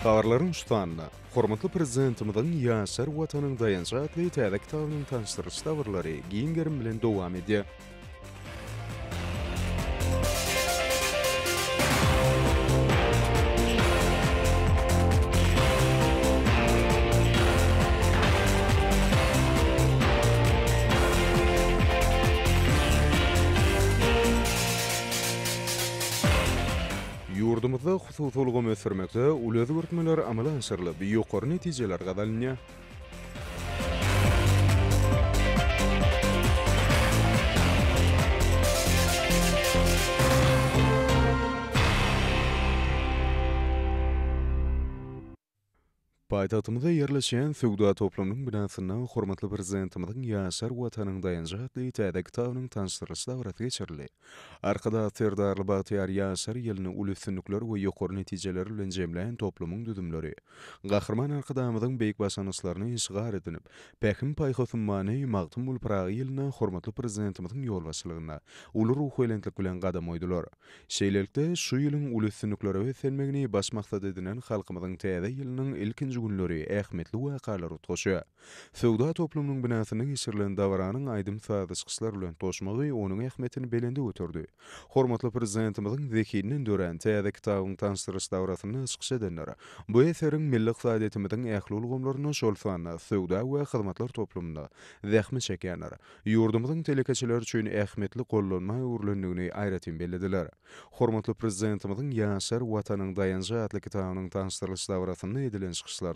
Habarlaryň ustanna, hormatly prezidentimizin ýaşar watanyň dayanjatly täze kitabynyň tanşdyryş dawrlary giňgerim bilen dowam edýär. Yurdumuzda hususy ulgamy ösürmekde uly özgörtmeler amala aşyrylyp ýokary netijeler gazalynýar. Paýtagtymyzda ýerleşýän Söwda toplumynyň binasyna hormatly prezidentimizin ýaşar watanyň dayanjatly täze kitabynyň tanşdyryş dawrasy geçirildi. Arkada Serdarly Bagtyar ýaşar ýylyny uly üstünlikler we ýokary netijeler bilen jemleýän toplumyň düdümleri. Gahrman arkadamyzyň beýik başanyşlaryny işgar edinip, Pähim Paýhosymany Magtym Ulpragy ýylyna hormatly prezidentimiziň ýolbaşçylygyna uly ruhy elentlik bilen gadam oýdular. Şeýlelikde şu ýylyň uly üstünliklere we selmegini baş maksat edinen halkymyzyň täze ýylynyň ilkinji günleri ähmetli wakalar utgoşýar. Söwda toplumynyň binasyna geçirilen dawranyň aýdym sadyşyklar bilen toşmagy onuň ähmetini belende götürdi. Hormatly prezidentimiziň zekiniň dören täze kitabyny tanşdyryş dawrasyny çykyş edenler bu eseriň milli iqtisadiyetimiziň ähli ulgamlaryny şol sanyna söwda we hyzmatlar toplumynda zähmi çekýänler. Ýurdumyzyň telekeçiler üçin ähmetli gollanma urlendigini aýratyn bellediler. Hormatly prezidentimiziň ýaşar watanyň dayanjatly kitabynyň tanşdyryş dawrasyny edilen çykyşlarda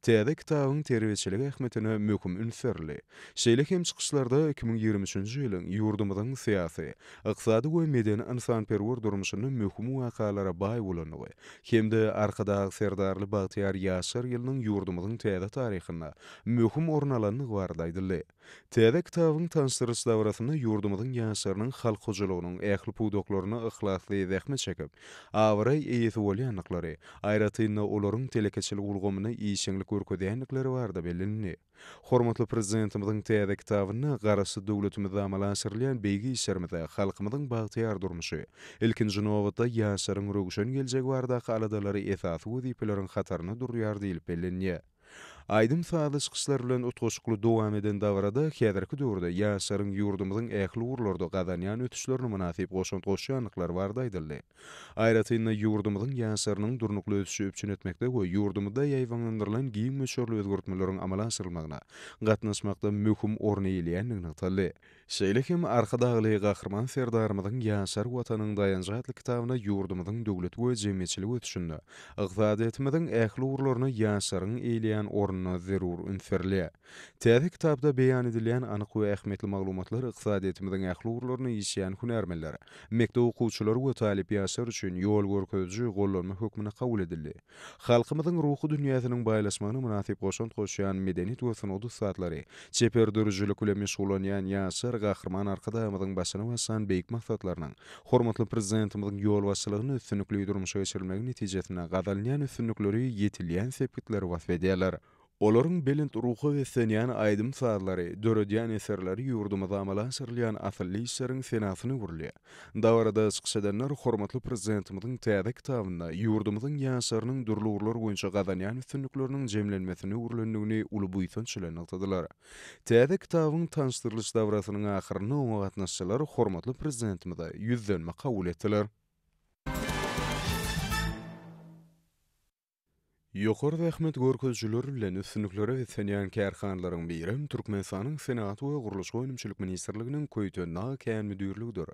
täze kitabyň terbiýeçiligi ähmetine möhüm ünferli. Şeýle hem çykyşlarda 2023-nji ýylyň ýurdumyzyň syýasy, ykdysady we medeni insanperwer durmuşyny möhüm wakalara baý bolanyny hem-de arkadaky Serdarly Bagtyar ýaşar ýylynyň ýurdumyzyň täze taryhyna möhüm orun alanyny bardaýdyly. Täze kitabyň tanşdyryş dawrasyny ýurdumyzyň ýaşarynyň halk hojalygynyň ähli pudoklaryny ihlasly zähmi çekip, awray eýesi bolýanlyklary, aýratyna olaryň telekeçilik ulgamyny işeňlik görkezýänlikleri barda bellinli. Hormatly prezidentimiziň täze kitabyny garasy döwletimizde amala aşyrylýan beýgi işlerimize halkymyzyň bagtyar durmuşy, ilkinji nowatda ýaşaryň rögüşen geljegi bardaky aladalary esasy wezipeleriň hataryna durýar diýilip bellinýär. Aýdym sadyşyklar bilen utgoşukly dowam eden dawrada häzirki döwürde ýaşaryň ýurdumyzyň ähli urlarda gazanýan ötüşlerini münasip goşantoşýanlyklar bardaýdyly. Aýratyna ýurdumyzyň ýaşarynyň durnukly ötüşi üçin etmekde we ýurdumyzda ýaýwanlandyrylan giň meşhurly özgörtmeleriň amala aşyrylmagyna gatnaşmakda möhüm orun eýilýändigini aýtdy. Şeýle hem arkadagy gahrman Serdarymyzyň ýaşar watanyň dayanjatly kitabyna ýurdumyzyň döwlet we jemgyýetçilik ötüşinde ykdysadiyetimiziň ähli urlaryny ýaşaryň eýleýän ornuny zerur ünferli. Täze kitapda beýan edilýän anyk we ähmetli maglumatlar ykdysadiyetimiziň ähli urlaryny ýeşeýän hünärmenler, mekdep okuwçylary we talip ýaşar üçin ýol görkeziji gollanma hökmüne kabul edildi. Halkymyzyň ruhy dünýäsiniň baýlaşmagyna münasip goşantoşýan medeniýet we sunody satlary, çeperdürüjülük bilen meşgullanýan ýaşar gahrman arkadamyzyň başyna basan beýik maksatlarynyň hormatly prezidentimiziň ýolbaşçylygyny üstünlikli durmuşa geçirilmegi netijesinde gazalynýan üstünlikleri ýetilýän sepkitleri wasf edýärler. Olaryň belent ruhy we senýän aýdym satlary, döredýän eserleri ýurdumyzda amala aşyrylýan asylly işleriň senasyny gurulýar. Dawrada çykyş edenler hormatly prezidentimiziň täze kitabyna ýurdumyzyň ýaşarynyň durly urlar boýunça gazanýan üstünlikleriniň jemlenmesini urlendigini uly buýsançylan aýtdylar. Täze kitabyň tanşdyrylyş dawrasynyň ahyryna oňa gatnaşjylar hormatly prezidentimize ýüzlenme kabul etdiler. Ýokary rahmet görkezjiler bilen üstünliklere we senýän kärhanlaryň birim Türkmenistanyň Senat we Guruluş Goýnumçylyk ministrliginiň Köýtönna kän müdürligidir.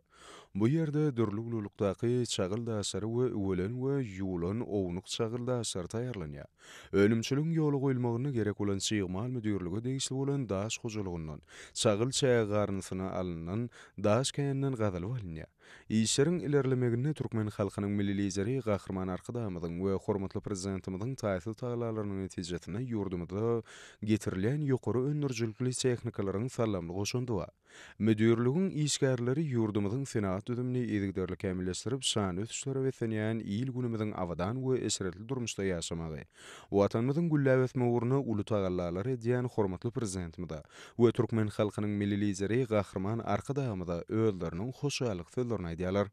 Bu ýerde dürli ululukdaky çagyl daşary we öwelen we ýulan ownuq çagyl daşary taýýarlanýar. Önümçiligiň ýoly goýulmagyna gerek bolan çygymal müdürligi degişli bolan daş hojalygyndan çagyl çäge garnysyna alynan daş käniniň gazaly bolýar. İşlerin ilerlemegine Türkmen halkynyň milli lideri Gahrman Arkadamyň we hormatly prezidentimizin taýsy taýlalarynyň netijesinde ýurdumyzda getirilen ýokary öndürjülükli tehnikalaryň sallamly goşundy. Müdürlüğün işgärleri ýurdumyzyň senat düzümini edigderli kämilleşdirip, şan ötüşleri we senýän ýyl günümiziň awadan we esretli durmuşda ýaşamagy. Watanymyzyň gülläwetme uğruna uly tagallalary edýän hormatly prezidentimiz we Türkmen halkynyň milli lideri Gahrman Arkadamyz özleriniň hoşalyk sözlerini aýdýarlar.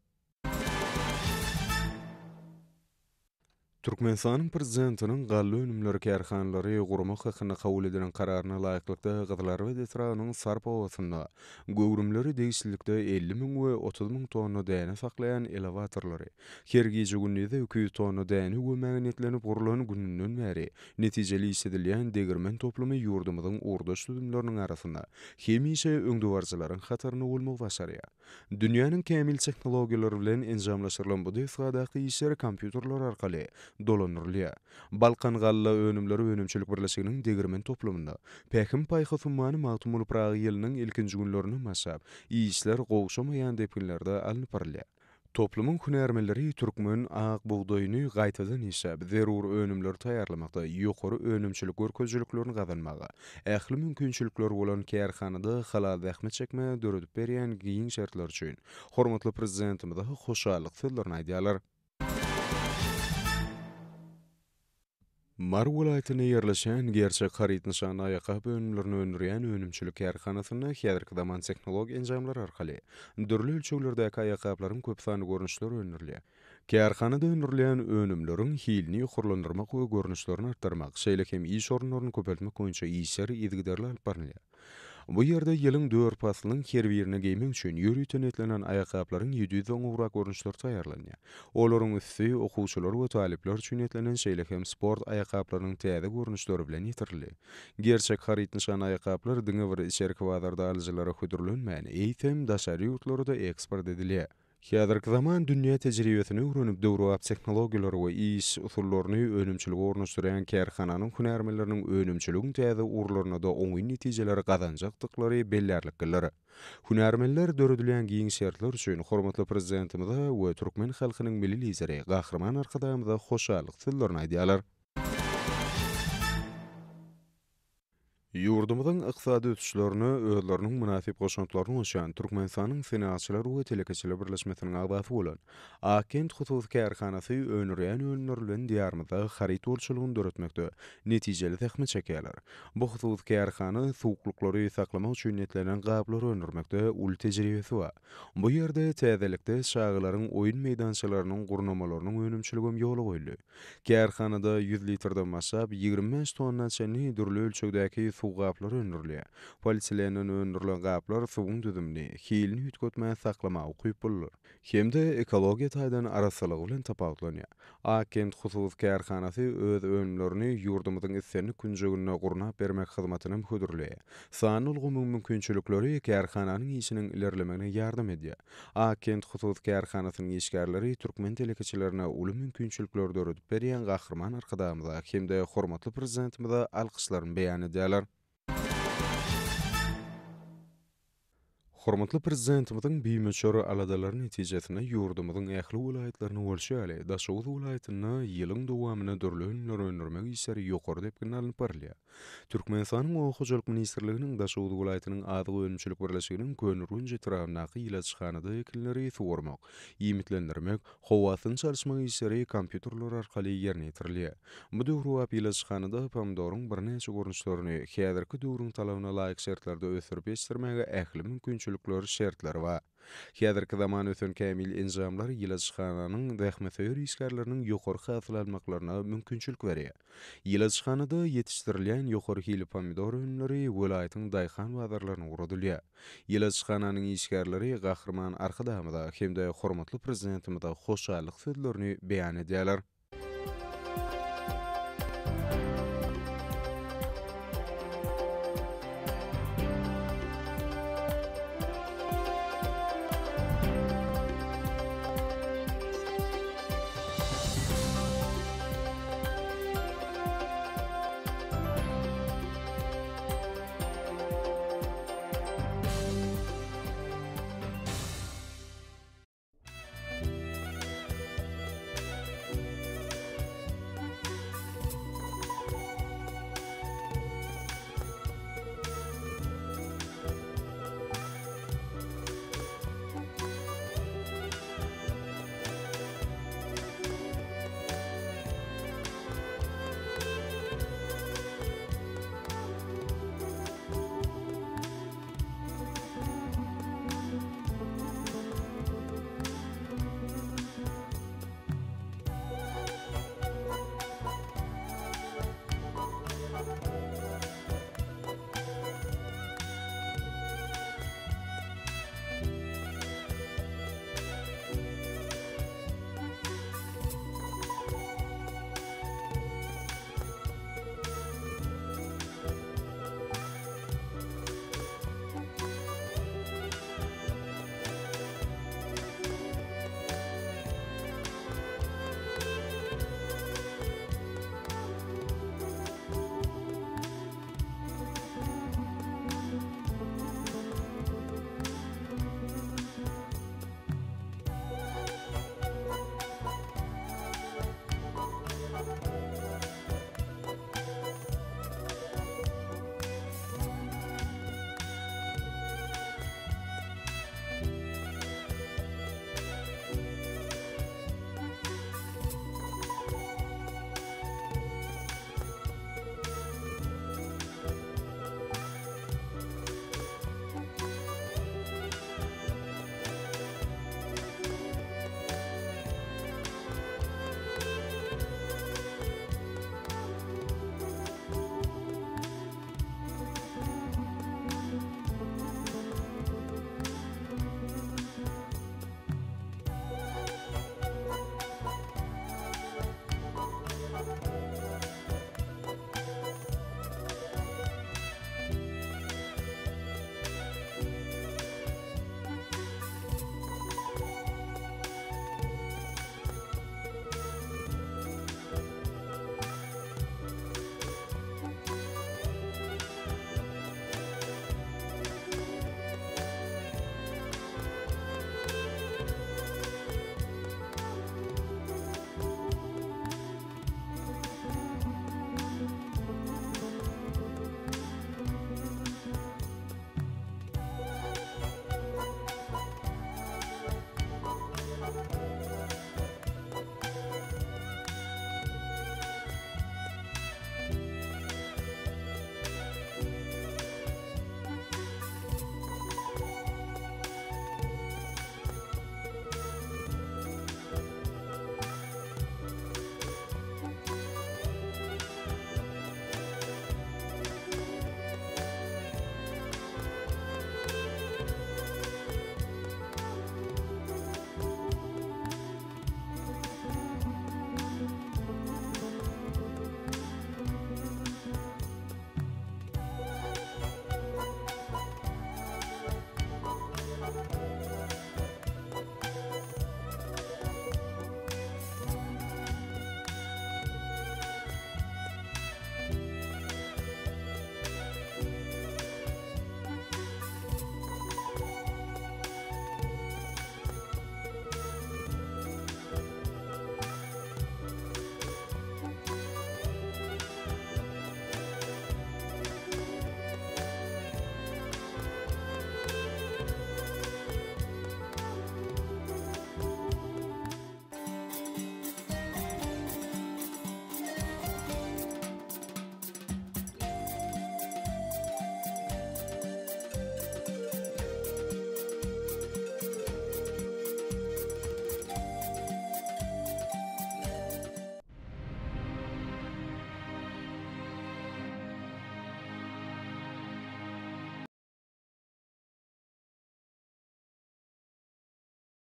Türkmenistanyň prezidentiniň gally önümleri kärhanlary gurmak hakyna kabul edilen kararyna laýyklykda gyzlar we detranyň sarp owasynda göwrümleri degişlikde 50 000 we 30 000 tonna däne saklayan elevatorlary her gije günde 200 tonna däne we magnetlenip gurulan gününden bäri netijeli işledilýän degirmen toplumy ýurdumyzyň urdaş tüzümleriniň arasynda hemişe öňdüwarjylaryň hataryny bolmak başarýar. Dünýäniň kämil tehnologiýalary bilen enjamlaşyrylan bu defadaky işler kompýuterler arkaly dolanyrlýar. Balkan galla önümleri önümçilik birleşiginiň degirmen toplumynda päkim paýha summany magtum bolup ýylynyň ilkinji günlerini masap, işler gowşamaýan depinlerde alınıp barylýar. Toplumyň hünärmenleri türkmen ak buğdaýyny gaýtadan işläp, zerur önümler taýýarlamakda ýokary önümçilik görkezjiliklerini gazanmaga, ähli mümkinçilikler bolan kärhanada halal zähmet çekme döredip berýän giň şertler üçin hormatly prezidentimize hoşalyk sözlerini aýdýarlar. Mar welaýatyna ýerleşen gerçek haryt nişany aýakap önümlerini öndürýän önümçilik kärhanasyny häzirki zaman tehnologiýa enjamlary arkaly dürli ölçeklerdäki aýakaplaryň köp sany görnüşleri öndürilýär. Kärhanada öndürilen önümleriň hilini ýokurlandyrmak we görnüşlerini artdyrmak, şeýle hem iş orunlaryny köpeltmek boýunça işler ýedigderli alyp barylýar. Bu ýerde ýylyň 4 faslynyň her birine geýmek üçin ýürüýten etlenen aýakaplaryň 710 urak görnüşleri taýýarlanýar. Olaryň üstü okuwçylar we talipler üçin etlenen şeýle hem sport aýakaplarynyň täze görnüşleri bilen ýitirilýär. Gerçek haryt nişany aýakaplar diňe bir içerik bazarda alyjylara hödürlenmän, eýtem daşary ýurtlara da eksport edilýär. Häzirki zaman dünýä tejribesini öwrenip döwrap tehnologiýalary we iş usullaryny önümçilik ornaşdyrýan kärhananyň hünärmenleriniň önümçiligiň täze urlaryna da oňy netijeleri gazanjakdyklary bellerlik gelýär. Hünärmenler döredilýän giň şertler üçin hormatly prezidentimize we türkmen halkynyň milli lideri Gahrman Arkadamyza hoşalyk sözlerini aýdýarlar. Ýurdumyzyň ykdysady ötüşlerini özleriniň münasip goşuntlaryny uçan Türkmenistanyň senatçylar we telekeçiler birleşmesiniň agdaty bolan Akent Husus Kärhanasy önürýän önümler bilen diýarmyzda haryt bolçulugyny döretmekde netijeli tähmet çekýärler. Bu Husus Kärhana suwuklukları saklamak üçin netlenen gaplary öndürmekde uly tejribesi bar. Bu ýerde täzelikde şagylaryň oýun meýdançalarynyň gurnamalarynyň önümçiligim ýoly goýuldy. Kärhanada 100 litrden başlap 25 tonna çenli dürli ölçekdäki suw gaplary öndürilýär. Polisiýanyň öndürilen gaplar suwuň düzümini, hilini ýetgetmä saklamagy goýup bolar. Hemde ekologiýa taýdan arasalygy bilen tapawutlanýar. Akent Husus Kärhanasy öz önümlerini ýurdumyzyň islenli künjegine gurnap bermek hyzmatyny hödürleýär. Sany ulgamy mümkinçilikleri kärhananyň işiniň ilerlemegine ýardam edýär. Akent Husus Kärhanasynyň işgärleri türkmen telekeçilerine uly mümkinçilikler döredip berýän Gahrman Arkadamyza hemde hormatly prezidentimize alkyşlaryny beýan edýärler. Hormatly prezidentimizin biýmeçeri aladalaryň netijesinde ýurdumyzyň ähli welaýatlaryny bolşaly, Daşowuz welaýatyna ýylyň dowamyna dürli önümler öndürmek işleri ýokary dep alınıp barylýar. Türkmenistanyň Hojalyk ministrliginiň Daşowuz welaýatynyň adyg önümçilik birleşiginiň Könürgünje etrafyndaky ilaçhanada ekinleri suwarmak, ýemitlendirmek, howasyny çalyşmak işleri kompýuterler arkaly ýerine ýetirilýär. Bu döwrüp ilaçhanada pomodoryň birnäçe görnüşlerini häzirki döwrüň talabyna laýyk şertlerde ösürip ýetirmege ähli mümkinçilik şertleri var. Häzirki zaman ösen kämil enjamlar ilaçhananyň zähmetseýer işgärleriniň ýokary hasyl almaklaryna mümkinçilik berýär. Ilaçhanada ýetişdirilýän ýokary hili pomidor ünleri welaýatyň daýhan bazarlaryna uradylýar. Ilaçhananyň işgärleri Gahrman Arkadamyza hemde hormatly prezidentimize hoşalyk sözlerini beýan edýärler.